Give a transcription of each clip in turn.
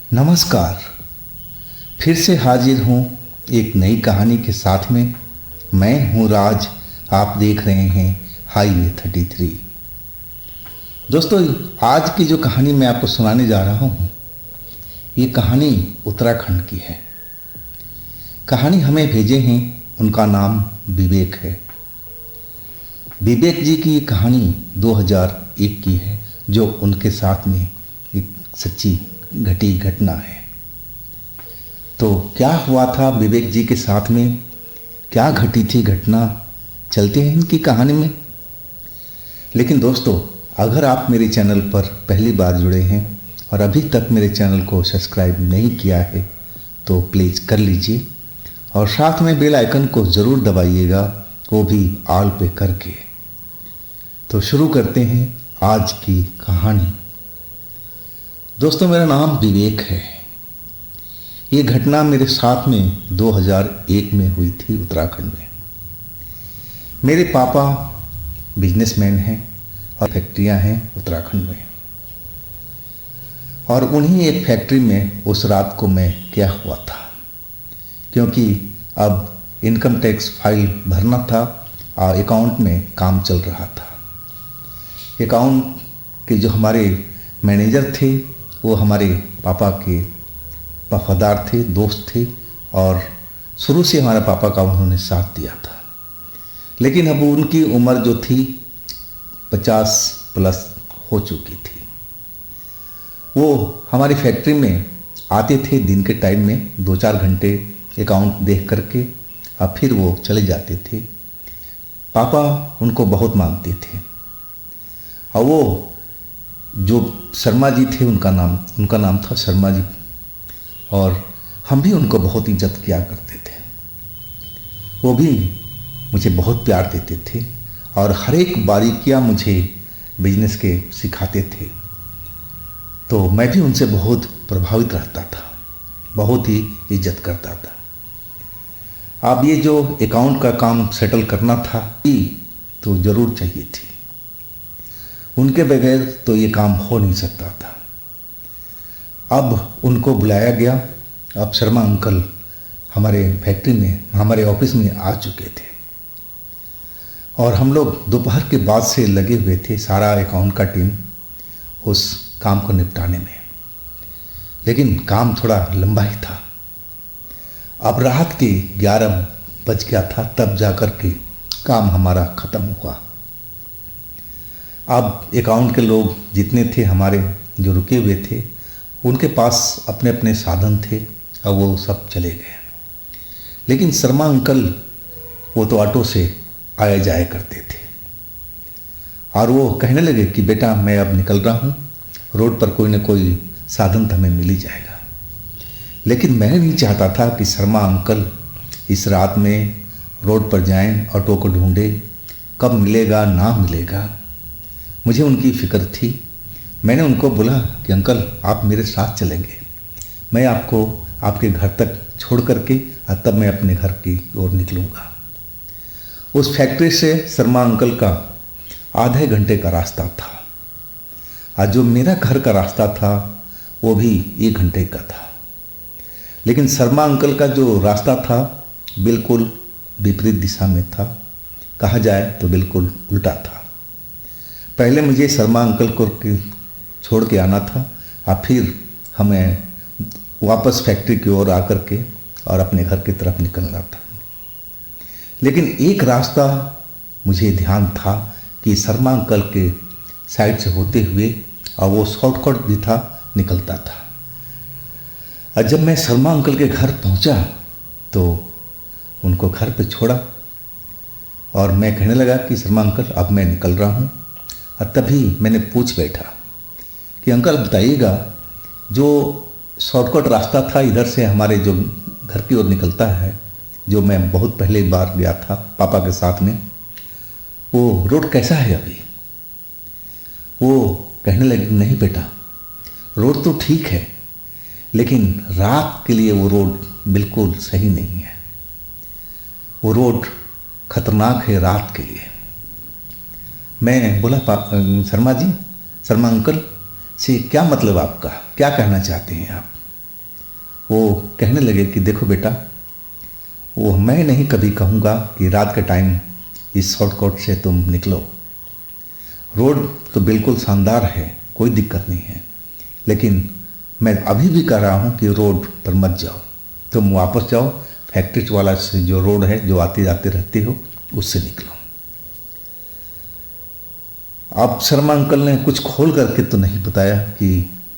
नमस्कार। फिर से हाजिर हूँ एक नई कहानी के साथ में। मैं हूँ राज। आप देख रहे हैं हाईवे 33। दोस्तों, आज की जो कहानी मैं आपको सुनाने जा रहा हूँ, ये कहानी उत्तराखंड की है। कहानी हमें भेजे हैं, उनका नाम विवेक है। विवेक जी की ये कहानी 2001 की है, जो उनके साथ में एक सच्ची घटी घटना है। तो क्या हुआ था विवेक जी के साथ में, क्या घटी थी घटना, चलते हैं इनकी कहानी में। लेकिन दोस्तों, अगर आप मेरे चैनल पर पहली बार जुड़े हैं और अभी तक मेरे चैनल को सब्सक्राइब नहीं किया है तो प्लीज़ कर लीजिए और साथ में बेल आइकन को ज़रूर दबाइएगा, वो भी ऑल पे करके। तो शुरू करते हैं आज की कहानी। दोस्तों, मेरा नाम विवेक है। ये घटना मेरे साथ में 2001 में हुई थी उत्तराखंड में। मेरे पापा बिजनेसमैन हैं और फैक्ट्रियां हैं उत्तराखंड में, और उन्हीं एक फैक्ट्री में उस रात को मैं गया हुआ था, क्योंकि अब इनकम टैक्स फाइल भरना था और अकाउंट में काम चल रहा था। अकाउंट के जो हमारे मैनेजर थे वो हमारे पापा के वफादार थे, दोस्त थे, और शुरू से हमारे पापा का उन्होंने साथ दिया था। लेकिन अब उनकी उम्र जो थी 50 प्लस हो चुकी थी। वो हमारी फैक्ट्री में आते थे दिन के टाइम में 2-4 घंटे अकाउंट देख करके, और फिर वो चले जाते थे। पापा उनको बहुत मानते थे, और वो जो शर्मा जी थे, उनका नाम था शर्मा जी, और हम भी उनको बहुत इज्जत किया करते थे। वो भी मुझे बहुत प्यार देते थे और हर एक बारीकियाँ मुझे बिजनेस के सिखाते थे। तो मैं भी उनसे बहुत प्रभावित रहता था, बहुत ही इज्जत करता था। अब ये जो अकाउंट का काम सेटल करना था तो ज़रूर चाहिए थी, उनके बगैर तो ये काम हो नहीं सकता था। अब उनको बुलाया गया। अब शर्मा अंकल हमारे फैक्ट्री में, हमारे ऑफिस में आ चुके थे, और हम लोग दोपहर के बाद से लगे हुए थे, सारा अकाउंट का टीम, उस काम को निपटाने में। लेकिन काम थोड़ा लंबा ही था। अब रात के 11 बज गया था, तब जाकर के काम हमारा ख़त्म हुआ। अब अकाउंट के लोग जितने थे हमारे जो रुके हुए थे, उनके पास अपने अपने साधन थे और वो सब चले गए। लेकिन शर्मा अंकल वो तो ऑटो से आया जाया करते थे, और वो कहने लगे कि बेटा मैं अब निकल रहा हूँ, रोड पर कोई न कोई साधन तो हमें मिल ही जाएगा। लेकिन मैं नहीं चाहता था कि शर्मा अंकल इस रात में रोड पर जाएं, ऑटो को ढूंढे, कब मिलेगा ना मिलेगा। मुझे उनकी फ़िक्र थी। मैंने उनको बोला कि अंकल आप मेरे साथ चलेंगे, मैं आपको आपके घर तक छोड़ करके तब मैं अपने घर की ओर निकलूँगा। उस फैक्ट्री से शर्मा अंकल का आधे घंटे का रास्ता था, और जो मेरा घर का रास्ता था वो भी 1 घंटे का था। लेकिन शर्मा अंकल का जो रास्ता था बिल्कुल विपरीत दिशा में था, कहा जाए तो बिल्कुल उल्टा था। पहले मुझे शर्मा अंकल को छोड़ के आना था, और फिर हमें वापस फैक्ट्री की ओर आकर के और अपने घर की तरफ निकलना था। लेकिन एक रास्ता मुझे ध्यान था कि शर्मा अंकल के साइड से होते हुए, और वो शॉर्टकट भी था, निकलता था। और जब मैं शर्मा अंकल के घर पहुंचा तो उनको घर पे छोड़ा, और मैं कहने लगा कि शर्मा अंकल अब मैं निकल रहा हूँ। और तभी मैंने पूछ बैठा कि अंकल बताइएगा, जो शॉर्टकट रास्ता था इधर से हमारे जो घर की ओर निकलता है, जो मैं बहुत पहले बार गया था पापा के साथ में, वो रोड कैसा है अभी? वो कहने लगे नहीं बेटा, रोड तो ठीक है, लेकिन रात के लिए वो रोड बिल्कुल सही नहीं है। वो रोड खतरनाक है रात के लिए। मैं बोला शर्मा अंकल से क्या मतलब आपका, क्या कहना चाहते हैं आप? वो कहने लगे कि देखो बेटा, वो मैं नहीं कभी कहूँगा कि रात के टाइम इस शॉर्टकट से तुम निकलो। रोड तो बिल्कुल शानदार है, कोई दिक्कत नहीं है, लेकिन मैं अभी भी कह रहा हूँ कि रोड पर मत जाओ, तुम वापस जाओ, फैक्ट्री वाला से जो रोड है जो आते जाते रहते हो उससे निकलो। अब शर्मा अंकल ने कुछ खोल करके तो नहीं बताया कि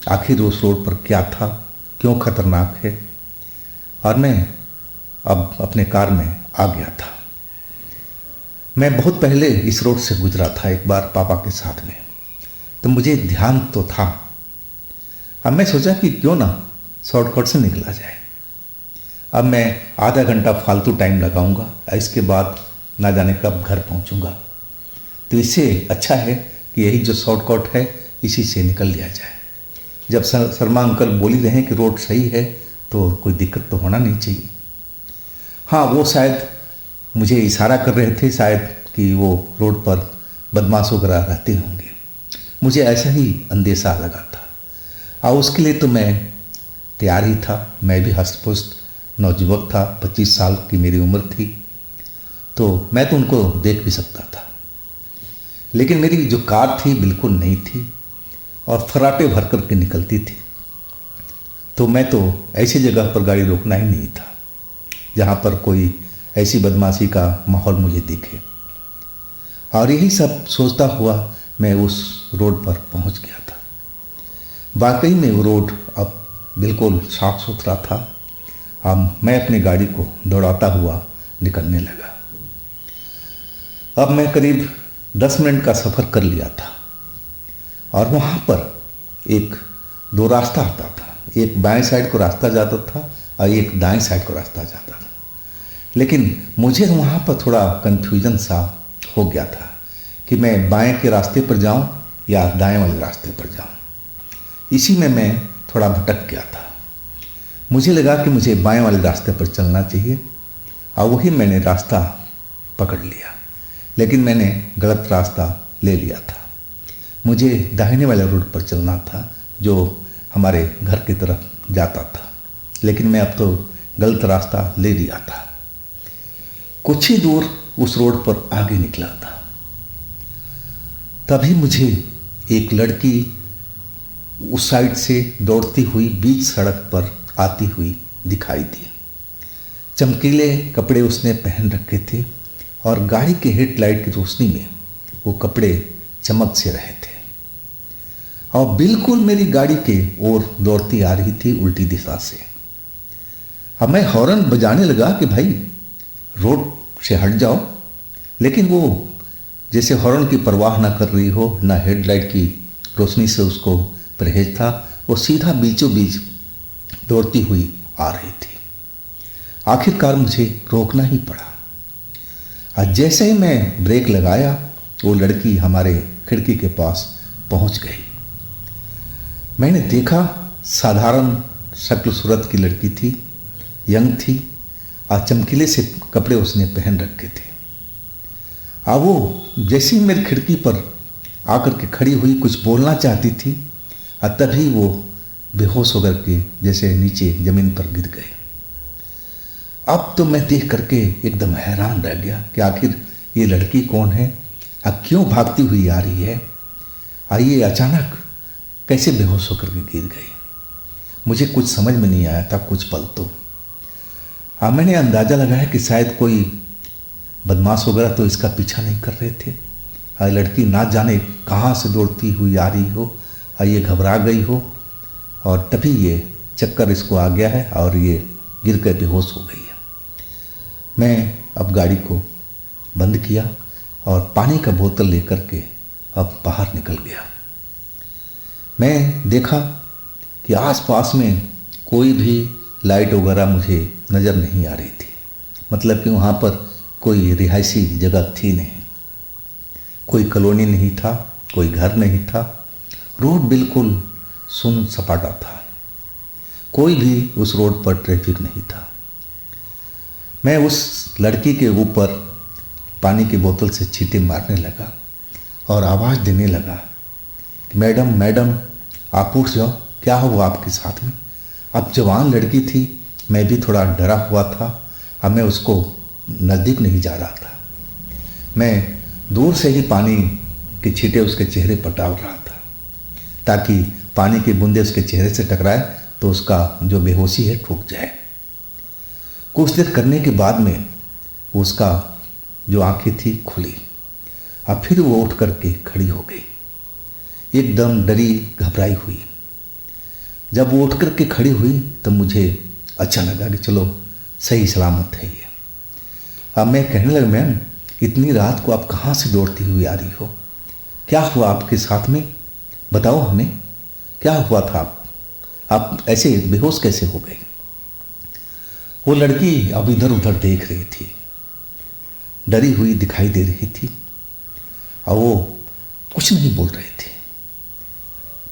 आखिर उस रोड पर क्या था, क्यों खतरनाक है, और मैं अब अपने कार में आ गया था। मैं बहुत पहले इस रोड से गुजरा था एक बार पापा के साथ में, तो मुझे ध्यान तो था। अब मैं सोचा कि क्यों ना शॉर्टकट से निकला जाए। अब मैं आधा घंटा फालतू टाइम लगाऊंगा, इसके बाद ना जाने कब घर पहुंचूंगा, तो इससे अच्छा है कि यही जो शॉर्टकट है इसी से निकल लिया जाए। जब शर्मा अंकल बोल ही रहे हैं कि रोड सही है तो कोई दिक्कत तो होना नहीं चाहिए। हाँ, वो शायद मुझे इशारा कर रहे थे शायद कि वो रोड पर बदमाश वगैरह रहते होंगे, मुझे ऐसा ही अंदेशा लगा था। और उसके लिए तो मैं तैयार ही था। मैं भी हष्टपुष्ट नौजुवक था, 25 साल की मेरी उम्र थी, तो मैं तो उनको देख भी सकता था। लेकिन मेरी जो कार थी बिल्कुल नई थी और फराटे भर करके निकलती थी, तो मैं तो ऐसी जगह पर गाड़ी रोकना ही नहीं था जहाँ पर कोई ऐसी बदमाशी का माहौल मुझे दिखे। और यही सब सोचता हुआ मैं उस रोड पर पहुँच गया था। वाकई में वो रोड अब बिल्कुल साफ सुथरा था। अब मैं अपनी गाड़ी को दौड़ाता हुआ निकलने लगा। अब मैं करीब 10 मिनट का सफ़र कर लिया था और वहाँ पर एक दो रास्ता आता था, एक बाएं साइड को रास्ता जाता था और एक दाएं साइड को रास्ता जाता था। लेकिन मुझे वहाँ पर थोड़ा कन्फ्यूजन सा हो गया था कि मैं बाएं के रास्ते पर जाऊँ या दाएं वाले रास्ते पर जाऊँ। इसी में मैं थोड़ा भटक गया था। मुझे लगा कि मुझे बाएं वाले रास्ते पर चलना चाहिए और वही मैंने रास्ता पकड़ लिया, लेकिन मैंने गलत रास्ता ले लिया था। मुझे दाहिने वाले रोड पर चलना था जो हमारे घर की तरफ जाता था, लेकिन मैं अब तो गलत रास्ता ले लिया था। कुछ ही दूर उस रोड पर आगे निकला था, तभी मुझे एक लड़की उस साइड से दौड़ती हुई बीच सड़क पर आती हुई दिखाई दी। चमकीले कपड़े उसने पहन रखे थे और गाड़ी के हेडलाइट की रोशनी में वो कपड़े चमक से रहे थे और बिल्कुल मेरी गाड़ी के ओर दौड़ती आ रही थी उल्टी दिशा से। अब मैं हॉर्न बजाने लगा कि भाई रोड से हट जाओ, लेकिन वो जैसे हॉर्न की परवाह ना कर रही हो, ना हेडलाइट की रोशनी से उसको परहेज था। वो सीधा बीचों बीच दौड़ती हुई आ रही थी। आखिरकार मुझे रोकना ही पड़ा और जैसे ही मैं ब्रेक लगाया वो लड़की हमारे खिड़की के पास पहुंच गई। मैंने देखा साधारण शक्ल सूरत की लड़की थी, यंग थी और चमकीले से कपड़े उसने पहन रखे थे। और वो जैसे ही मेरी खिड़की पर आकर के खड़ी हुई कुछ बोलना चाहती थी और तभी वो बेहोश होकर के जैसे नीचे ज़मीन पर गिर गए। अब तो मैं देख करके एकदम हैरान रह गया कि आखिर ये लड़की कौन है और क्यों भागती हुई आ रही है और ये अचानक कैसे बेहोश होकर के गिर गई। मुझे कुछ समझ में नहीं आया था कुछ पल तो। हाँ, मैंने अंदाज़ा लगाया कि शायद कोई बदमाश वगैरह तो इसका पीछा नहीं कर रहे थे और लड़की ना जाने कहाँ से दौड़ती हुई आ रही हो और ये घबरा गई हो और तभी ये चक्कर इसको आ गया है और ये गिर कर बेहोश हो गई है। मैं अब गाड़ी को बंद किया और पानी का बोतल लेकर के अब बाहर निकल गया। मैं देखा कि आसपास में कोई भी लाइट वगैरह मुझे नज़र नहीं आ रही थी, मतलब कि वहाँ पर कोई रिहायशी जगह थी नहीं, कोई कॉलोनी नहीं था, कोई घर नहीं था। रोड बिल्कुल सुन सपाटा था, कोई भी उस रोड पर ट्रैफिक नहीं था। मैं उस लड़की के ऊपर पानी की बोतल से छींटे मारने लगा और आवाज़ देने लगा कि मैडम मैडम आप उठ जाओ, क्या हुआ आपके साथ में। अब जवान लड़की थी, मैं भी थोड़ा डरा हुआ था। अब मैं उसको नज़दीक नहीं जा रहा था। मैं दूर से ही पानी के छींटे उसके चेहरे पर डाल रहा था, ताकि पानी की बूंदें उसके चेहरे से टकराए तो उसका जो बेहोशी है ठुक जाए। कुछ देर करने के बाद में उसका जो आंखें थी खुली। अब फिर वो उठ करके खड़ी हो गई, एकदम डरी घबराई हुई। जब वो उठ करके खड़ी हुई तो मुझे अच्छा लगा कि चलो सही सलामत है ये। अब मैं कहने लगा, मैम इतनी रात को आप कहाँ से दौड़ती हुई आ रही हो? क्या हुआ आपके साथ में? बताओ हमें, क्या हुआ था? आप ऐसे बेहोश कैसे हो गई? वो लड़की अब इधर उधर देख रही थी, डरी हुई दिखाई दे रही थी और वो कुछ नहीं बोल रही थी।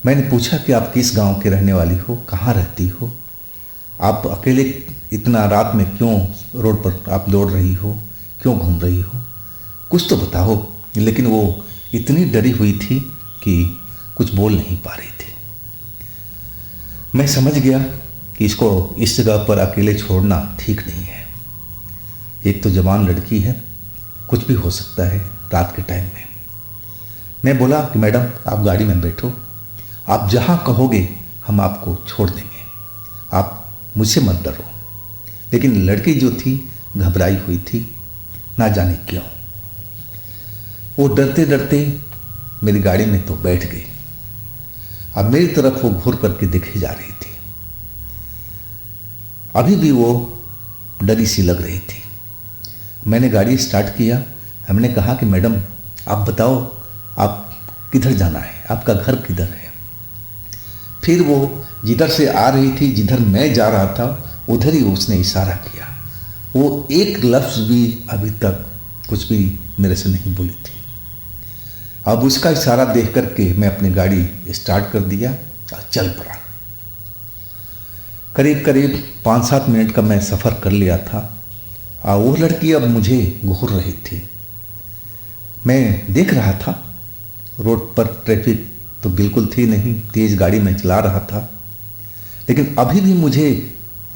मैंने पूछा कि आप किस गांव के रहने वाली हो, कहाँ रहती हो? आप अकेले इतना रात में क्यों रोड पर आप दौड़ रही हो, क्यों घूम रही हो? कुछ तो बताओ। लेकिन वो इतनी डरी हुई थी कि कुछ बोल नहीं पा रही थी। मैं समझ गया कि इसको इस जगह पर अकेले छोड़ना ठीक नहीं है। एक तो जवान लड़की है, कुछ भी हो सकता है रात के टाइम में। मैं बोला कि मैडम आप गाड़ी में बैठो, आप जहाँ कहोगे हम आपको छोड़ देंगे, आप मुझसे मत डरो। लेकिन लड़की जो थी घबराई हुई थी, ना जाने क्यों। वो डरते डरते मेरी गाड़ी में तो बैठ गई। अब मेरी तरफ वो घूर करके देखे जा रही थी। अभी भी वो डरी सी लग रही थी। मैंने गाड़ी स्टार्ट किया। हमने कहा कि मैडम आप बताओ आप किधर जाना है, आपका घर किधर है? फिर वो जिधर से आ रही थी, जिधर मैं जा रहा था, उधर ही उसने इशारा किया। वो एक लफ्ज़ भी अभी तक कुछ भी मेरे से नहीं बोली थी। अब उसका इशारा देख करके मैं अपनी गाड़ी स्टार्ट कर दिया और चल पड़ा। करीब करीब 5-7 मिनट का मैं सफ़र कर लिया था और वो लड़की अब मुझे घूर रही थी। मैं देख रहा था रोड पर ट्रैफिक तो बिल्कुल थी नहीं, तेज़ गाड़ी में चला रहा था। लेकिन अभी भी मुझे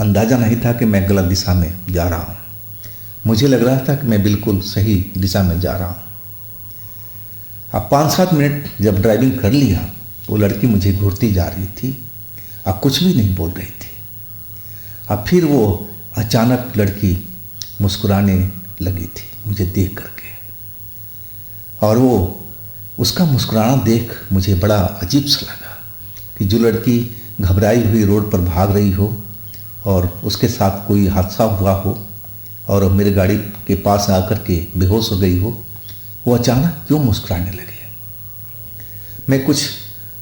अंदाज़ा नहीं था कि मैं गलत दिशा में जा रहा हूँ। मुझे लग रहा था कि मैं बिल्कुल सही दिशा में जा रहा हूँ। अब 5-7 मिनट जब ड्राइविंग कर लिया, वो लड़की मुझे घूरती जा रही थी, अब कुछ भी नहीं बोल रही थी। अब फिर वो अचानक लड़की मुस्कुराने लगी थी मुझे देख करके, और वो उसका मुस्कुराना देख मुझे बड़ा अजीब सा लगा कि जो लड़की घबराई हुई रोड पर भाग रही हो और उसके साथ कोई हादसा हुआ हो और मेरी गाड़ी के पास आकर के बेहोश हो गई हो, वो अचानक क्यों मुस्कुराने लगे। मैं कुछ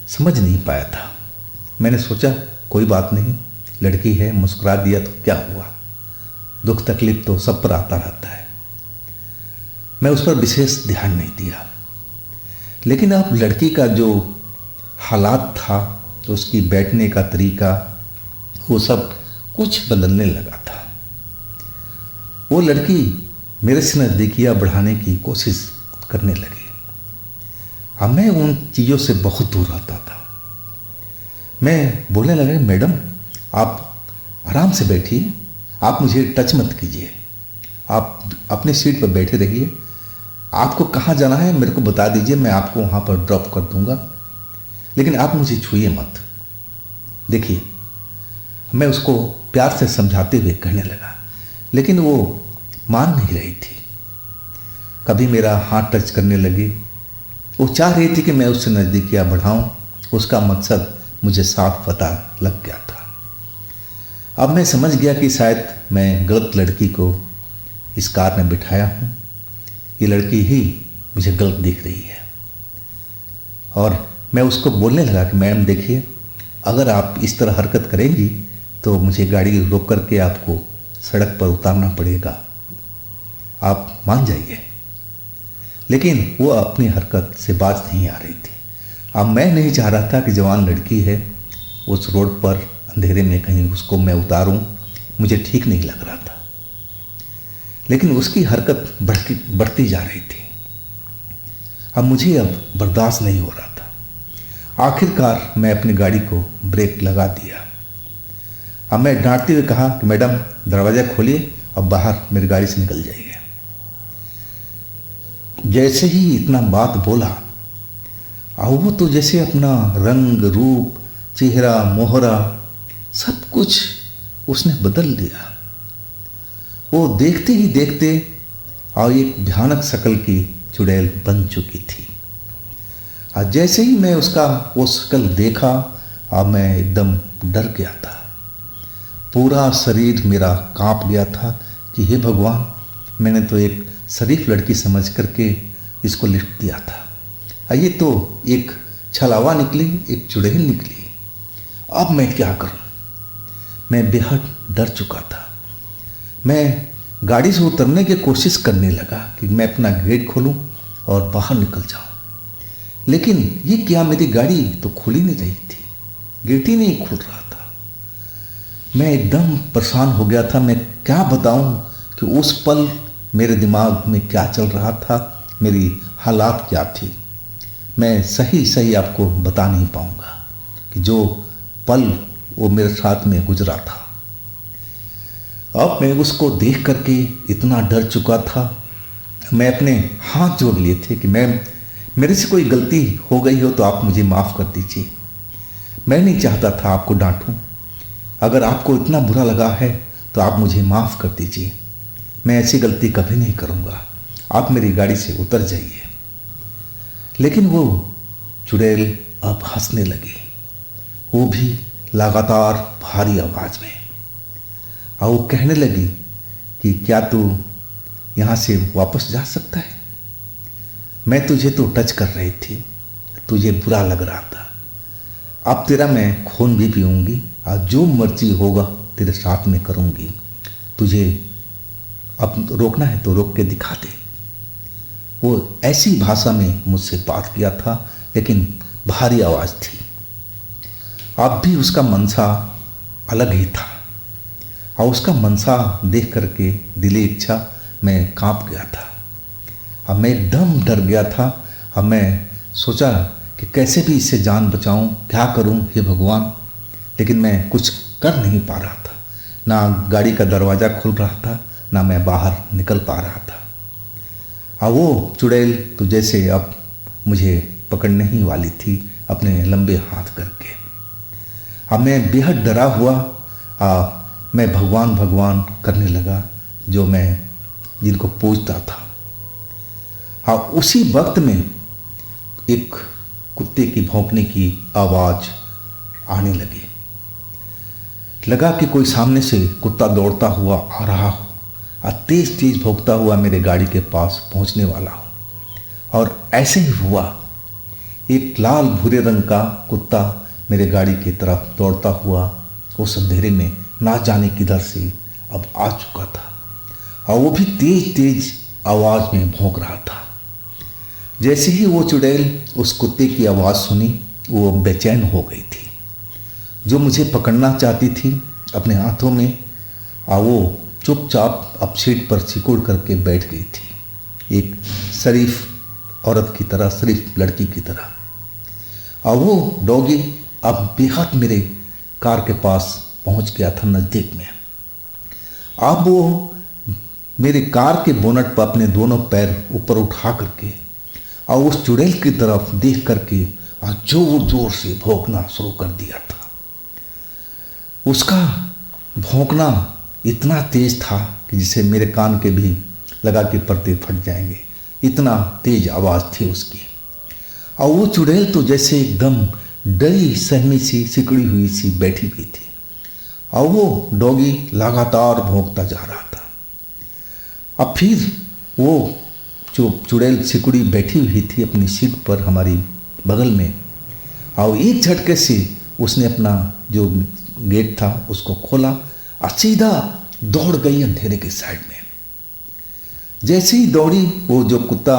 समझ नहीं पाया था। मैंने सोचा कोई बात नहीं, लड़की है, मुस्कुरा दिया तो क्या हुआ, दुख तकलीफ तो सब पर आता रहता है। मैं उस पर विशेष ध्यान नहीं दिया। लेकिन अब लड़की का जो हालात था, तो उसकी बैठने का तरीका, वो सब कुछ बदलने लगा था। वो लड़की मेरे से नज़दीकियाँ बढ़ाने की कोशिश करने लगी। अब मैं उन चीज़ों से बहुत दूर रहता था। मैं बोलने लगा, मैडम आप आराम से बैठिए, आप मुझे टच मत कीजिए, आप अपने सीट पर बैठे रहिए। आपको कहाँ जाना है मेरे को बता दीजिए, मैं आपको वहाँ पर ड्रॉप कर दूँगा, लेकिन आप मुझे छूइए मत। देखिए, मैं उसको प्यार से समझाते हुए कहने लगा, लेकिन वो मान नहीं रही थी। कभी मेरा हाथ टच करने लगी। वो चाह रही थी कि मैं उससे नज़दीकियाँ बढ़ाऊँ। उसका मकसद मुझे साफ पता लग गया था। अब मैं समझ गया कि शायद मैं गलत लड़की को इस कार में बिठाया हूँ। ये लड़की ही मुझे गलत दिख रही है। और मैं उसको बोलने लगा कि मैडम देखिए, अगर आप इस तरह हरकत करेंगी तो मुझे गाड़ी रोक करके आपको सड़क पर उतारना पड़ेगा, आप मान जाइए। लेकिन वो अपनी हरकत से बाज नहीं आ रही थी। अब मैं नहीं चाह रहा था कि जवान लड़की है, उस रोड पर अंधेरे में कहीं उसको मैं उतारूं, मुझे ठीक नहीं लग रहा था। लेकिन उसकी हरकत बढ़ती जा रही थी। अब मुझे बर्दाश्त नहीं हो रहा था। आखिरकार मैं अपनी गाड़ी को ब्रेक लगा दिया। अब मैं डांटते हुए कहा कि मैडम दरवाज़ा खोलिए और बाहर मेरी गाड़ी से निकल जाइए। जैसे ही इतना बात बोला और वो तो जैसे अपना रंग रूप चेहरा मोहरा सब कुछ उसने बदल दिया। वो देखते ही देखते और एक भयानक शक्ल की चुड़ैल बन चुकी थी। और जैसे ही मैं उसका वो शक्ल देखा और मैं एकदम डर गया था। पूरा शरीर मेरा कांप गया था कि हे भगवान, मैंने तो एक शरीफ लड़की समझ करके इसको लिफ्ट दिया था, और ये तो एक छलावा निकली, एक चुड़ैल निकली। अब मैं क्या करूं? मैं बेहद डर चुका था। मैं गाड़ी से उतरने की कोशिश करने लगा कि मैं अपना गेट खोलूं और बाहर निकल जाऊं, लेकिन ये क्या, मेरी गाड़ी तो खुल ही नहीं रही थी, गेट ही नहीं खुल रहा था। मैं एकदम परेशान हो गया था। मैं क्या बताऊं कि उस पल मेरे दिमाग में क्या चल रहा था, मेरी हालात क्या थी। मैं सही आपको बता नहीं पाऊंगा कि जो पल वो मेरे साथ में गुजरा था। अब मैं उसको देख करके इतना डर चुका था। मैं अपने हाथ जोड़ लिए थे कि मेरे से कोई गलती हो गई हो तो आप मुझे माफ़ कर दीजिए। मैं नहीं चाहता था आपको डांटूं। अगर आपको इतना बुरा लगा है तो आप मुझे माफ़ कर दीजिए। मैं ऐसी गलती कभी नहीं करूँगा। आप मेरी गाड़ी से उतर जाइए। लेकिन वो चुड़ैल अब हंसने लगी, वो भी लगातार भारी आवाज़ में। और वो कहने लगी कि क्या तू यहाँ से वापस जा सकता है? मैं तुझे तो टच कर रही थी, तुझे बुरा लग रहा था। अब तेरा मैं खून भी पीऊँगी और जो मर्जी होगा तेरे साथ में करूँगी। तुझे अब रोकना है तो रोक के दिखा दे। वो ऐसी भाषा में मुझसे बात किया था, लेकिन भारी आवाज़ थी। अब भी उसका मनसा अलग ही था, और उसका मनसा देख करके दिली इच्छा मैं कांप गया था। अब मैं एकदम डर गया था। अब मैं सोचा कि कैसे भी इससे जान बचाऊं, क्या करूं हे भगवान। लेकिन मैं कुछ कर नहीं पा रहा था। ना गाड़ी का दरवाज़ा खुल रहा था, ना मैं बाहर निकल पा रहा था। और वो चुड़ैल तो जैसे अब मुझे पकड़ने ही वाली थी अपने लंबे हाथ करके। अब मैं बेहद डरा हुआ मैं भगवान भगवान करने लगा, जो मैं जिनको पूजता था। हाँ, उसी वक्त में एक कुत्ते की भौंकने की आवाज़ आने लगी। लगा कि कोई सामने से कुत्ता दौड़ता हुआ आ रहा हो और तेज तेज भौंकता हुआ मेरे गाड़ी के पास पहुंचने वाला हो। और ऐसे ही हुआ। एक लाल भूरे रंग का कुत्ता मेरे गाड़ी की तरफ दौड़ता हुआ उस अंधेरे में ना जाने किधर से अब आ चुका था, और वो भी तेज तेज आवाज़ में भौंक रहा था। जैसे ही वो चुड़ैल उस कुत्ते की आवाज़ सुनी, वो बेचैन हो गई थी। जो मुझे पकड़ना चाहती थी अपने हाथों में, और वो चुपचाप अब सीट पर सिकुड़ करके बैठ गई थी, एक शरीफ औरत की तरह, शरीफ लड़की की तरह। और वो डॉगी अब बेहद मेरे कार के पास पहुंच गया था, नज़दीक में। अब वो मेरे कार के बोनट पर अपने दोनों पैर ऊपर उठा करके और उस चुड़ैल की तरफ देख करके जोर जोर से भौंकना शुरू कर दिया था। उसका भौंकना इतना तेज था कि जिसे मेरे कान के भी लगा के पर्दे फट जाएंगे, इतना तेज आवाज़ थी उसकी। और वो चुड़ैल तो जैसे एकदम डरी सहमी सी, सिकड़ी हुई सी बैठी हुई थी, और वो डॉगी लगातार भौंकता जा रहा था। अब फिर वो जो चुड़ैल सिकुड़ी बैठी हुई थी अपनी सीट पर हमारी बगल में, और एक झटके से उसने अपना जो गेट था उसको खोला और सीधा दौड़ गई अंधेरे के साइड में। जैसे ही दौड़ी, वो जो कुत्ता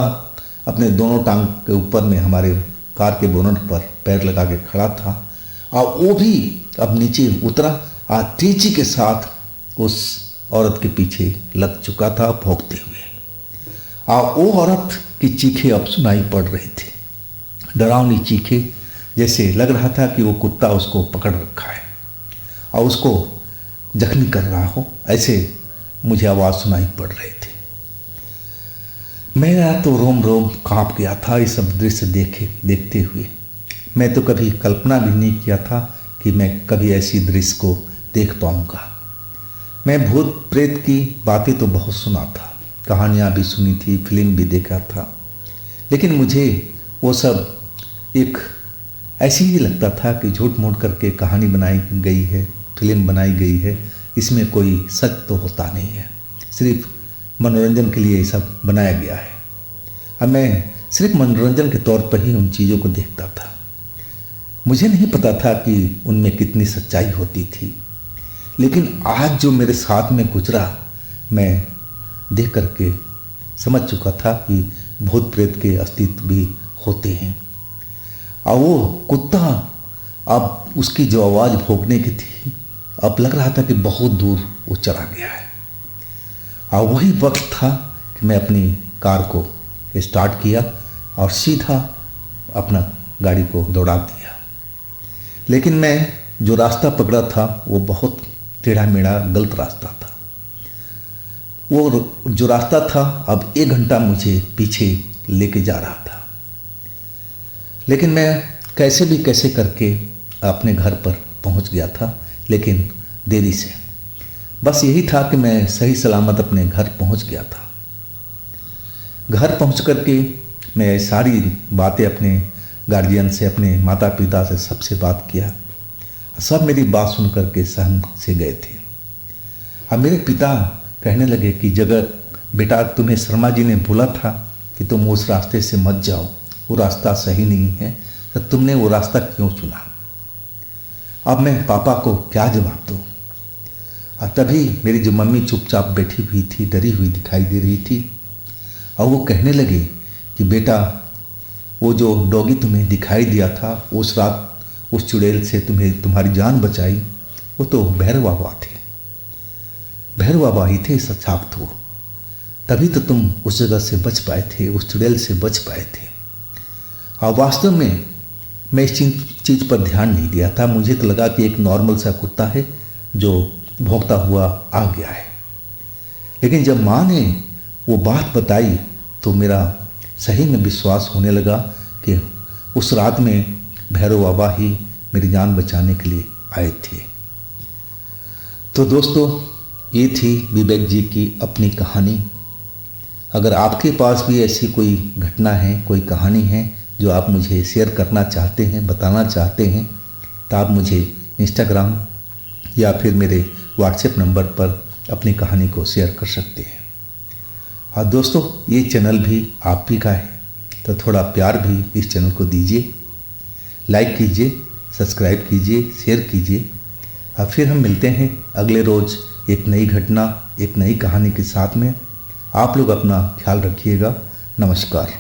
अपने दोनों टांग के ऊपर में हमारे कार के बोनट पर पैर लगा के खड़ा था, और वो भी अब नीचे उतरा और तेजी के साथ उस औरत के पीछे लग चुका था भौंकते हुए। और वो औरत की चीखें अब सुनाई पड़ रही थी, डरावनी चीखें, जैसे लग रहा था कि वो कुत्ता उसको पकड़ रखा है और उसको जख्मी कर रहा हो, ऐसे मुझे आवाज़ सुनाई पड़ रहे थे। मेरा तो रोम रोम कांप गया था ये सब दृश्य देखते हुए। मैं तो कभी कल्पना भी नहीं किया था कि मैं कभी ऐसी दृश्य को देख पाऊंगा। मैं भूत प्रेत की बातें तो बहुत सुना था, कहानियाँ भी सुनी थी, फिल्म भी देखा था, लेकिन मुझे वो सब एक ऐसी ही लगता था कि झूठ मूठ करके कहानी बनाई गई है, फिल्म बनाई गई है, इसमें कोई सच तो होता नहीं है, सिर्फ मनोरंजन के लिए ये सब बनाया गया है। अब मैं सिर्फ मनोरंजन के तौर पर ही उन चीज़ों को देखता था। मुझे नहीं पता था कि उनमें कितनी सच्चाई होती थी, लेकिन आज जो मेरे साथ में गुजरा, मैं देख करके समझ चुका था कि भूत प्रेत के अस्तित्व भी होते हैं। और वो कुत्ता, अब उसकी जो आवाज़ भौंकने की थी, अब लग रहा था कि बहुत दूर वो चला गया है। और वही वक्त था कि मैं अपनी कार को स्टार्ट किया और सीधा अपना गाड़ी को दौड़ा दिया। लेकिन मैं जो रास्ता पकड़ा था वो बहुत टेढ़ा मेढ़ा गलत रास्ता था। वो जो रास्ता था अब 1 घंटा मुझे पीछे लेके जा रहा था। लेकिन मैं कैसे करके अपने घर पर पहुंच गया था, लेकिन देरी से। बस यही था कि मैं सही सलामत अपने घर पहुंच गया था। घर पहुंच करके मैं सारी बातें अपने गार्जियन से, अपने माता पिता से सबसे बात किया। सब मेरी बात सुन करके सहम से गए थे। अब मेरे पिता कहने लगे कि जगह बेटा, तुम्हें शर्मा जी ने बोला था कि तुम उस रास्ते से मत जाओ, वो रास्ता सही नहीं है, तो तुमने वो रास्ता क्यों चुना। अब मैं पापा को क्या जवाब दूँ। और तभी मेरी जो मम्मी चुपचाप बैठी हुई थी, डरी हुई दिखाई दे रही थी, और वो कहने लगे कि बेटा, वो जो डॉगी तुम्हें दिखाई दिया था, उस रात उस चुड़ैल से तुम्हारी जान बचाई, वो तो भैरव बाबा थे। भैरव बाबा ही थे साक्षात वो, तभी तो तुम उस जगह से बच पाए थे, उस चुड़ैल से बच पाए थे। और वास्तव में मैं इस चीज़ पर ध्यान नहीं दिया था। मुझे तो लगा कि एक नॉर्मल सा कुत्ता है जो भौंकता हुआ आ गया है। लेकिन जब माँ ने वो बात बताई तो मेरा सही में विश्वास होने लगा कि उस रात में भैरव बाबा ही मेरी जान बचाने के लिए आए थे। तो दोस्तों, ये थी विवेक जी की अपनी कहानी। अगर आपके पास भी ऐसी कोई घटना है, कोई कहानी है जो आप मुझे शेयर करना चाहते हैं, बताना चाहते हैं, तो आप मुझे इंस्टाग्राम या फिर मेरे व्हाट्सएप नंबर पर अपनी कहानी को शेयर कर सकते हैं। और दोस्तों, ये चैनल भी आप ही का है, तो थोड़ा प्यार भी इस चैनल को दीजिए, लाइक कीजिए, सब्सक्राइब कीजिए, शेयर कीजिए। और फिर हम मिलते हैं अगले रोज़ एक नई घटना, एक नई कहानी के साथ में। आप लोग अपना ख्याल रखिएगा। नमस्कार।